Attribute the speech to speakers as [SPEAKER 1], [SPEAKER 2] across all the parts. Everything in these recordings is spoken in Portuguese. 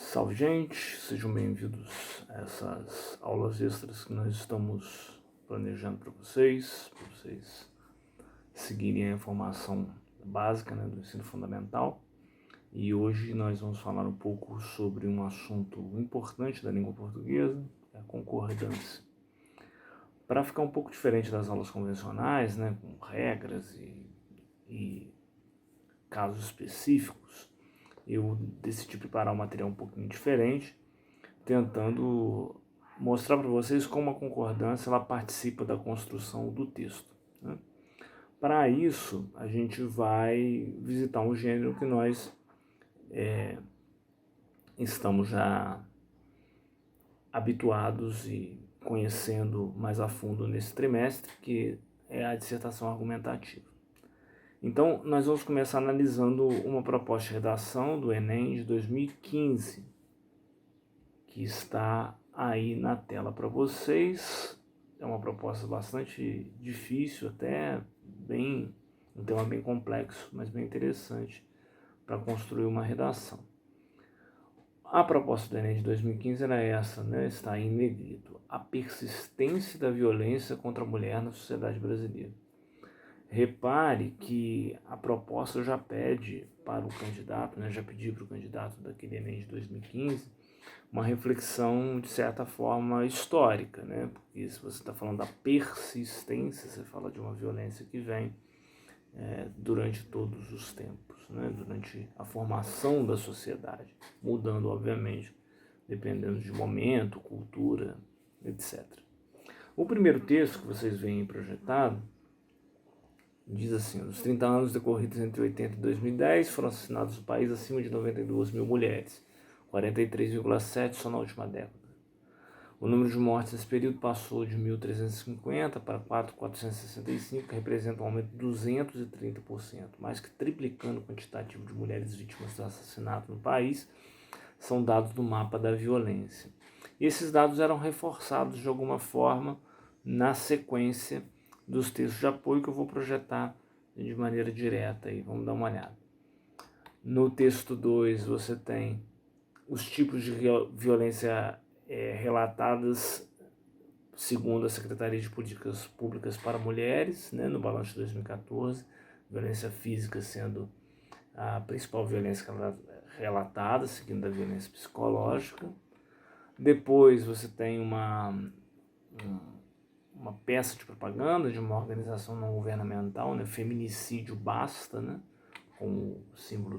[SPEAKER 1] Salve, gente! Sejam bem-vindos a essas aulas extras que nós estamos planejando para vocês seguirem a informação básica, do ensino fundamental. E hoje nós vamos falar um pouco sobre um assunto importante da língua portuguesa, a concordância. Para ficar um pouco diferente das aulas convencionais, com regras e casos específicos, eu decidi preparar um material um pouquinho diferente, tentando mostrar para vocês como a concordância ela participa da construção do texto. Para isso, a gente vai visitar um gênero que nós estamos já habituados e conhecendo mais a fundo nesse trimestre, que é a dissertação argumentativa. Então, nós vamos começar analisando uma proposta de redação do Enem de 2015, que está aí na tela para vocês. É uma proposta bastante difícil, até um tema bem complexo, mas bem interessante para construir uma redação. A proposta do Enem de 2015 era essa, está aí em negrito: a persistência da violência contra a mulher na sociedade brasileira. Repare que a proposta já pede para o candidato, já pediu para o candidato daquele Enem de 2015, uma reflexão, de certa forma, histórica, porque se você está falando da persistência, você fala de uma violência que vem durante todos os tempos, durante a formação da sociedade, mudando, obviamente, dependendo de momento, cultura, etc. O primeiro texto que vocês veem projetado diz assim: nos 30 anos decorridos entre 80 e 2010, foram assassinados no país acima de 92 mil mulheres, 43,7 só na última década. O número de mortes nesse período passou de 1.350 para 4.465, que representa um aumento de 230%, mais que triplicando o quantitativo de mulheres vítimas do assassinato no país. São dados do mapa da violência. E esses dados eram reforçados de alguma forma na sequência dos textos de apoio que eu vou projetar de maneira direta. Aí. Vamos dar uma olhada. No texto 2 você tem os tipos de violência relatadas segundo a Secretaria de Políticas Públicas para Mulheres, no balanço de 2014, violência física sendo a principal violência relatada, seguindo a violência psicológica. Depois você tem uma peça de propaganda de uma organização não governamental, Feminicídio Basta, com o símbolo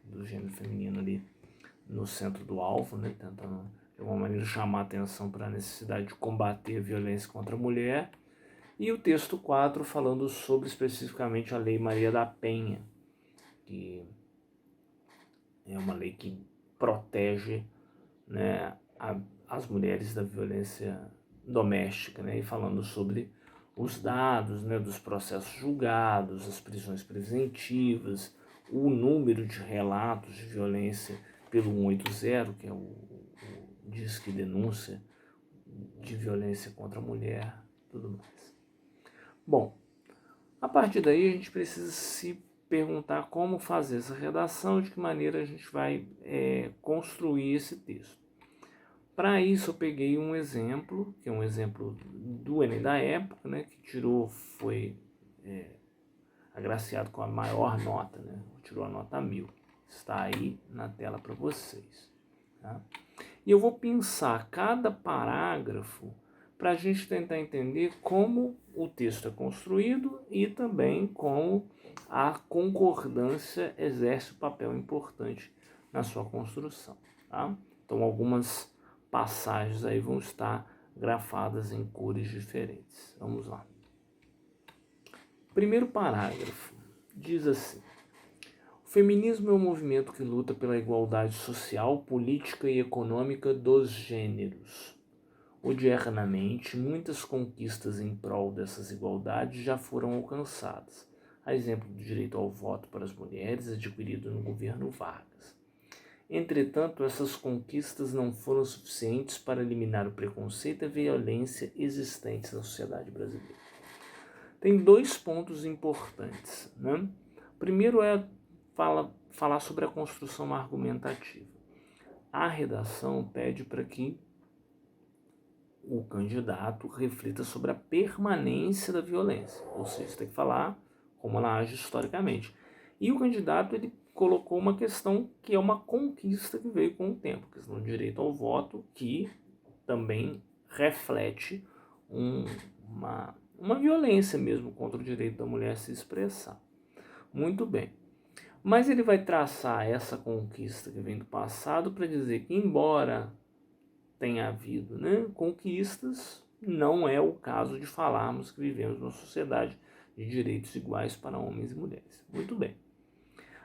[SPEAKER 1] do gênero feminino ali no centro do alvo, tentando de alguma maneira chamar a atenção para a necessidade de combater a violência contra a mulher. E o texto 4 falando sobre especificamente a Lei Maria da Penha, que é uma lei que protege as mulheres da violência doméstica, e falando sobre os dados dos processos julgados, as prisões preventivas, o número de relatos de violência pelo 180, que é o Disque Denúncia de Violência contra a Mulher, tudo mais. Bom, a partir daí a gente precisa se perguntar como fazer essa redação, de que maneira a gente vai construir esse texto. Para isso eu peguei um exemplo, que é um exemplo do Enem da época, que foi agraciado com a maior nota, tirou a nota 1000. Está aí na tela para vocês. Tá? E eu vou pensar cada parágrafo para a gente tentar entender como o texto é construído e também como a concordância exerce um papel importante na sua construção. Tá? Então algumas passagens aí vão estar grafadas em cores diferentes. Vamos lá. Primeiro parágrafo diz assim: o feminismo é um movimento que luta pela igualdade social, política e econômica dos gêneros. Odiernamente, muitas conquistas em prol dessas igualdades já foram alcançadas, a exemplo do direito ao voto para as mulheres adquirido no governo Vargas. Entretanto, essas conquistas não foram suficientes para eliminar o preconceito e a violência existentes na sociedade brasileira. Tem dois pontos importantes. Primeiro é falar sobre a construção argumentativa. a redação pede para que o candidato reflita sobre a permanência da violência, ou seja, tem que falar como ela age historicamente. E o candidato ele colocou uma questão que é uma conquista que veio com o tempo, a questão do direito ao voto, que também reflete uma violência mesmo contra o direito da mulher se expressar. Muito bem. Mas ele vai traçar essa conquista que vem do passado para dizer que, embora tenha havido, conquistas, não é o caso de falarmos que vivemos numa sociedade de direitos iguais para homens e mulheres. Muito bem.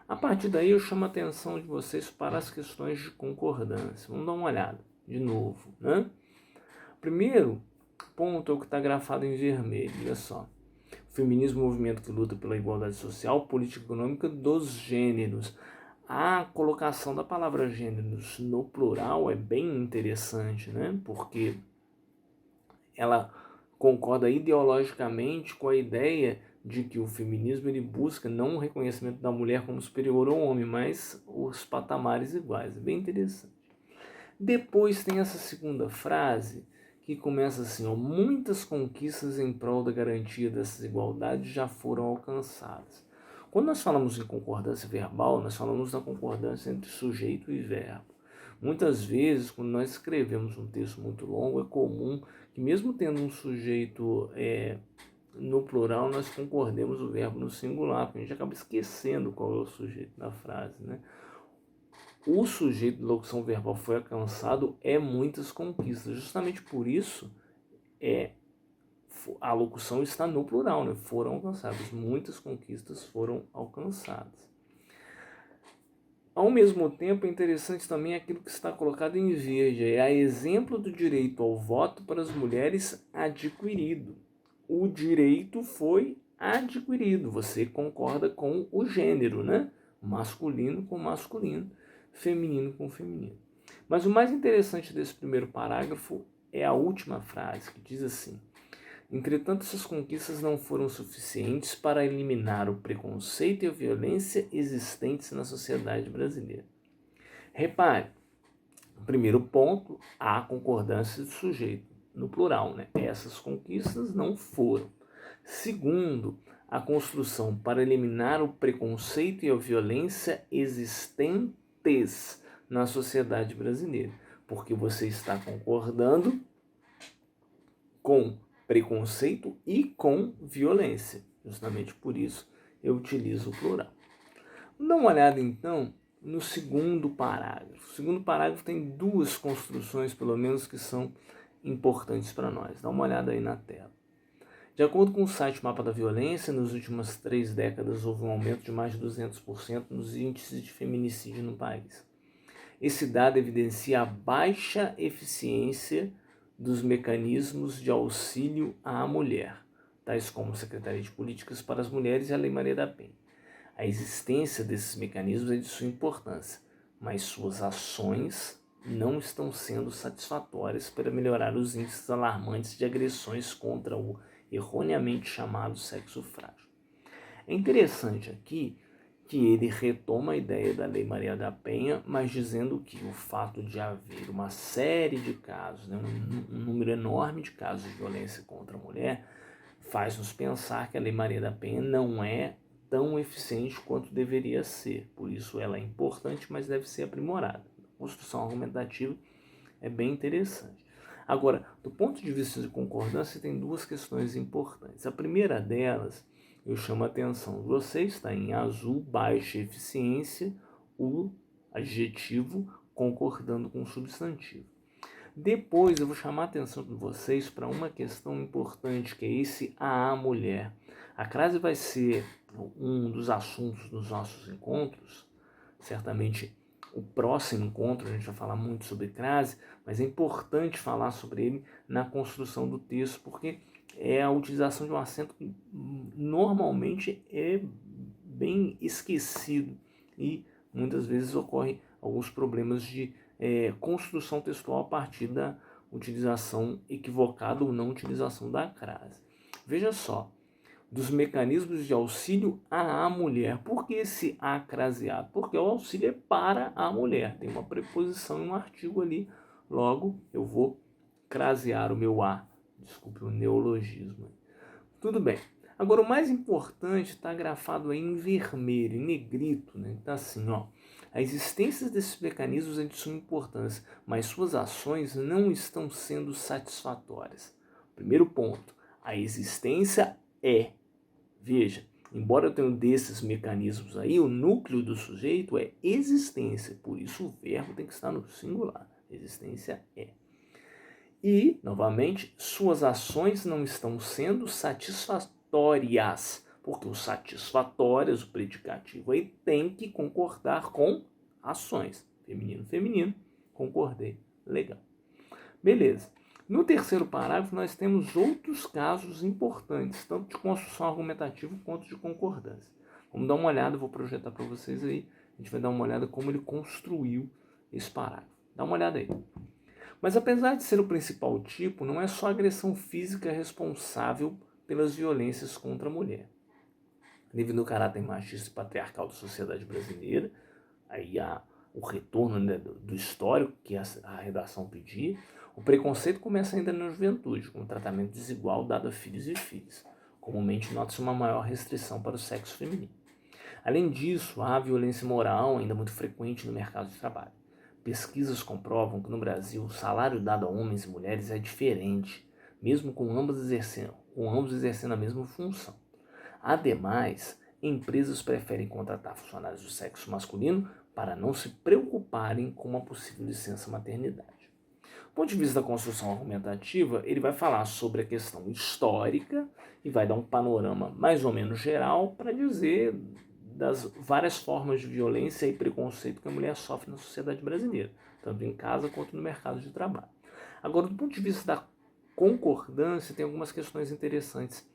[SPEAKER 1] A partir daí eu chamo a atenção de vocês para as questões de concordância. Vamos dar uma olhada de novo. Primeiro ponto é o que está grafado em vermelho, olha só. O feminismo é um movimento que luta pela igualdade social, política e econômica dos gêneros. A colocação da palavra gêneros no plural é bem interessante, porque ela concorda ideologicamente com a ideia de que o feminismo ele busca não o reconhecimento da mulher como superior ao homem, mas os patamares iguais. É bem interessante. Depois tem essa segunda frase que começa assim, muitas conquistas em prol da garantia dessas igualdades já foram alcançadas. Quando nós falamos em concordância verbal, nós falamos da concordância entre sujeito e verbo. Muitas vezes, quando nós escrevemos um texto muito longo, é comum que mesmo tendo um sujeito no plural, nós concordemos o verbo no singular, porque a gente acaba esquecendo qual é o sujeito da frase, O sujeito de locução verbal foi alcançado muitas conquistas. Justamente por isso a locução está no plural, Foram alcançadas. Muitas conquistas foram alcançadas. Ao mesmo tempo, é interessante também aquilo que está colocado em verde. É a exemplo do direito ao voto para as mulheres adquirido. O direito foi adquirido. Você concorda com o gênero, Masculino com masculino, feminino com feminino. Mas o mais interessante desse primeiro parágrafo é a última frase, que diz assim: entretanto, essas conquistas não foram suficientes para eliminar o preconceito e a violência existentes na sociedade brasileira. Repare, primeiro ponto, a concordância do sujeito, no plural, Essas conquistas não foram. Segundo, a construção para eliminar o preconceito e a violência existentes na sociedade brasileira, porque você está concordando com preconceito e com violência. Justamente por isso eu utilizo o plural. Vamos dar uma olhada então no segundo parágrafo. O segundo parágrafo tem duas construções, pelo menos, que são importantes para nós. Dá uma olhada aí na tela. De acordo com o site Mapa da Violência, nas últimas 3 décadas houve um aumento de mais de 200% nos índices de feminicídio no país. Esse dado evidencia a baixa eficiência dos mecanismos de auxílio à mulher, tais como a Secretaria de Políticas para as Mulheres e a Lei Maria da Penha. A existência desses mecanismos é de sua importância, mas suas ações não estão sendo satisfatórias para melhorar os índices alarmantes de agressões contra o erroneamente chamado sexo frágil. É interessante aqui que ele retoma a ideia da Lei Maria da Penha, mas dizendo que o fato de haver uma série de casos, um número enorme de casos de violência contra a mulher, faz nos pensar que a Lei Maria da Penha não é tão eficiente quanto deveria ser. Por isso ela é importante, mas deve ser aprimorada. A construção argumentativa é bem interessante. Agora, do ponto de vista de concordância, tem duas questões importantes. A primeira delas, eu chamo a atenção de vocês, está em azul, baixa eficiência, o adjetivo concordando com o substantivo. Depois eu vou chamar a atenção de vocês para uma questão importante, que é esse a mulher. A crase vai ser um dos assuntos dos nossos encontros, certamente o próximo encontro a gente vai falar muito sobre crase, mas é importante falar sobre ele na construção do texto, porque é a utilização de um acento que normalmente é bem esquecido e muitas vezes ocorrem alguns problemas de construção textual a partir da utilização equivocada ou não utilização da crase. Veja só, dos mecanismos de auxílio à mulher. Por que esse a craseado? Porque o auxílio é para a mulher. Tem uma preposição em um artigo ali. Logo, eu vou crasear o meu a. Desculpe o neologismo. Tudo bem. Agora, o mais importante está grafado aí em vermelho, em negrito, né? Está assim, ó. A existência desses mecanismos é de suma importância, mas suas ações não estão sendo satisfatórias. Primeiro ponto, a existência é. Veja, embora eu tenha desses mecanismos aí, o núcleo do sujeito é existência, por isso o verbo tem que estar no singular. Existência é. E, novamente, suas ações não estão sendo satisfatórias, porque o satisfatórias, o predicativo aí, tem que concordar com ações. Feminino, feminino, concordei, legal. Beleza. No terceiro parágrafo, nós temos outros casos importantes, tanto de construção argumentativa quanto de concordância. Vamos dar uma olhada, vou projetar para vocês aí, a gente vai dar uma olhada como ele construiu esse parágrafo. Dá uma olhada aí. Mas apesar de ser o principal tipo, não é só a agressão física responsável pelas violências contra a mulher. Devido ao caráter machista e patriarcal da sociedade brasileira, aí há o retorno, né, do histórico que a redação pedia, o preconceito começa ainda na juventude, com um tratamento desigual dado a filhos e filhas. Comumente nota-se uma maior restrição para o sexo feminino. Além disso, há a violência moral ainda muito frequente no mercado de trabalho. Pesquisas comprovam que no Brasil o salário dado a homens e mulheres é diferente, mesmo com ambos exercendo a mesma função. Ademais, empresas preferem contratar funcionários do sexo masculino para não se preocuparem com uma possível licença maternidade. Do ponto de vista da construção argumentativa, ele vai falar sobre a questão histórica e vai dar um panorama mais ou menos geral para dizer das várias formas de violência e preconceito que a mulher sofre na sociedade brasileira, tanto em casa quanto no mercado de trabalho. Agora, do ponto de vista da concordância, tem algumas questões interessantes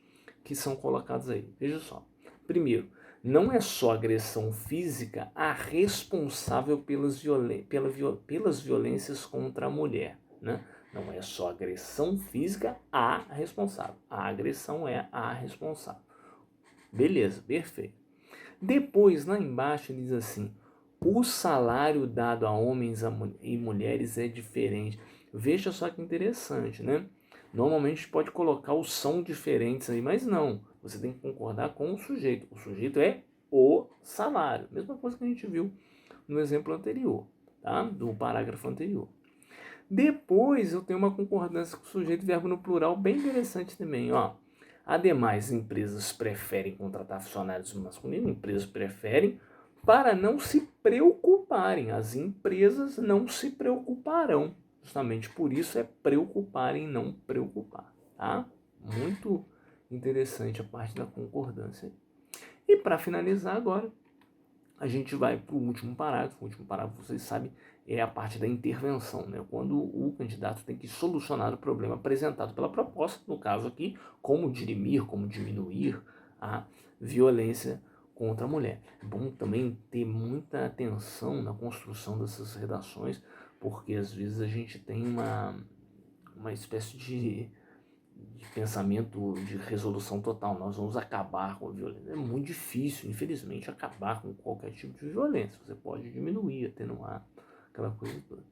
[SPEAKER 1] que são colocadas aí. Veja só. Primeiro, não é só a agressão física a responsável pelas violências contra a mulher, né? Não é só a agressão física a responsável. A agressão é a responsável. Beleza, perfeito. Depois, lá embaixo, ele diz assim: o salário dado a homens e mulheres é diferente. Veja só que interessante, né? Normalmente pode colocar o são diferentes aí, mas não. Você tem que concordar com o sujeito. O sujeito é o salário. Mesma coisa que a gente viu no exemplo anterior, tá? Do parágrafo anterior. Depois eu tenho uma concordância com o sujeito e verbo no plural bem interessante também, ó. Ademais, empresas preferem contratar funcionários masculinos, empresas preferem para não se preocuparem. As empresas não se preocuparão. Justamente por isso é preocupar em não preocupar, tá? Muito interessante a parte da concordância. E para finalizar agora, a gente vai para o último parágrafo. O último parágrafo, vocês sabem, é a parte da intervenção, né? Quando o candidato tem que solucionar o problema apresentado pela proposta, no caso aqui, como dirimir, como diminuir a violência contra a mulher. É bom também ter muita atenção na construção dessas redações, porque às vezes a gente tem uma espécie de pensamento de resolução total. Nós vamos acabar com a violência. É muito difícil, infelizmente, acabar com qualquer tipo de violência. Você pode diminuir, atenuar, aquela coisa toda.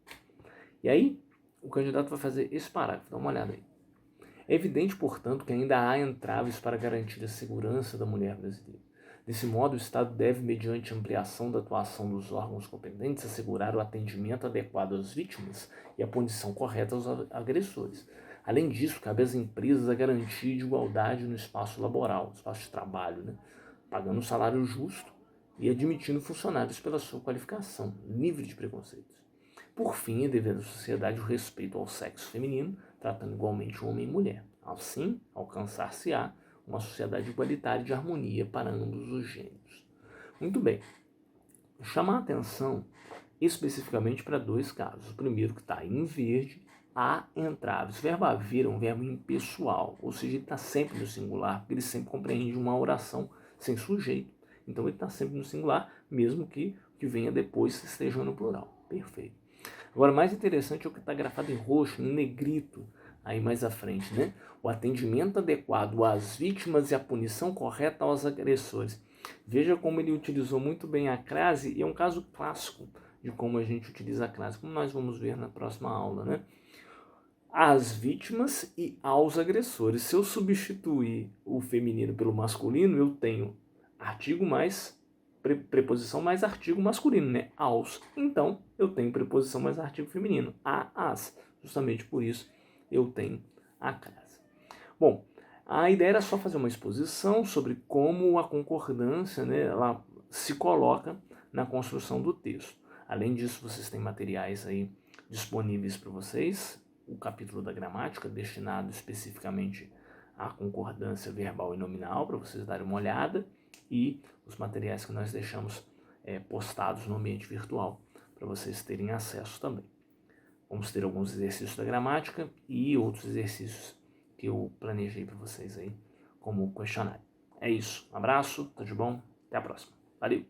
[SPEAKER 1] E aí, o candidato vai fazer esse parágrafo, dá uma olhada aí. É evidente, portanto, que ainda há entraves para garantir a segurança da mulher brasileira. Desse modo, o Estado deve, mediante ampliação da atuação dos órgãos competentes, assegurar o atendimento adequado às vítimas e a punição correta aos agressores. Além disso, cabe às empresas a garantia de igualdade no espaço laboral, no espaço de trabalho, né? Pagando um salário justo e admitindo funcionários pela sua qualificação, livre de preconceitos. Por fim, é dever da sociedade o respeito ao sexo feminino, tratando igualmente homem e mulher. Assim, alcançar-se-á uma sociedade igualitária de harmonia para ambos os gêneros. Muito bem. Chamar a atenção especificamente para dois casos. O primeiro, que está em verde, há entraves. O verbo haver é um verbo impessoal, ou seja, ele está sempre no singular, porque ele sempre compreende uma oração sem sujeito. Então ele está sempre no singular, mesmo que o que venha depois esteja no plural. Perfeito. Agora, mais interessante é o que está grafado em roxo, em negrito, aí mais à frente, né? O atendimento adequado às vítimas e a punição correta aos agressores. Veja como ele utilizou muito bem a crase, e é um caso clássico de como a gente utiliza a crase, como nós vamos ver na próxima aula, né? Às vítimas e aos agressores. Se eu substituir o feminino pelo masculino, eu tenho artigo mais preposição mais artigo masculino, né? Aos. Então, eu tenho preposição mais artigo feminino. As. Justamente por isso, eu tenho a crase. Bom, a ideia era só fazer uma exposição sobre como a concordância, né, ela se coloca na construção do texto. Além disso, vocês têm materiais aí disponíveis para vocês, o capítulo da gramática, destinado especificamente à concordância verbal e nominal, para vocês darem uma olhada, e os materiais que nós deixamos postados no ambiente virtual, para vocês terem acesso também. Vamos ter alguns exercícios da gramática e outros exercícios que eu planejei para vocês aí como questionário. É isso. Um abraço, tudo de bom, até a próxima. Valeu!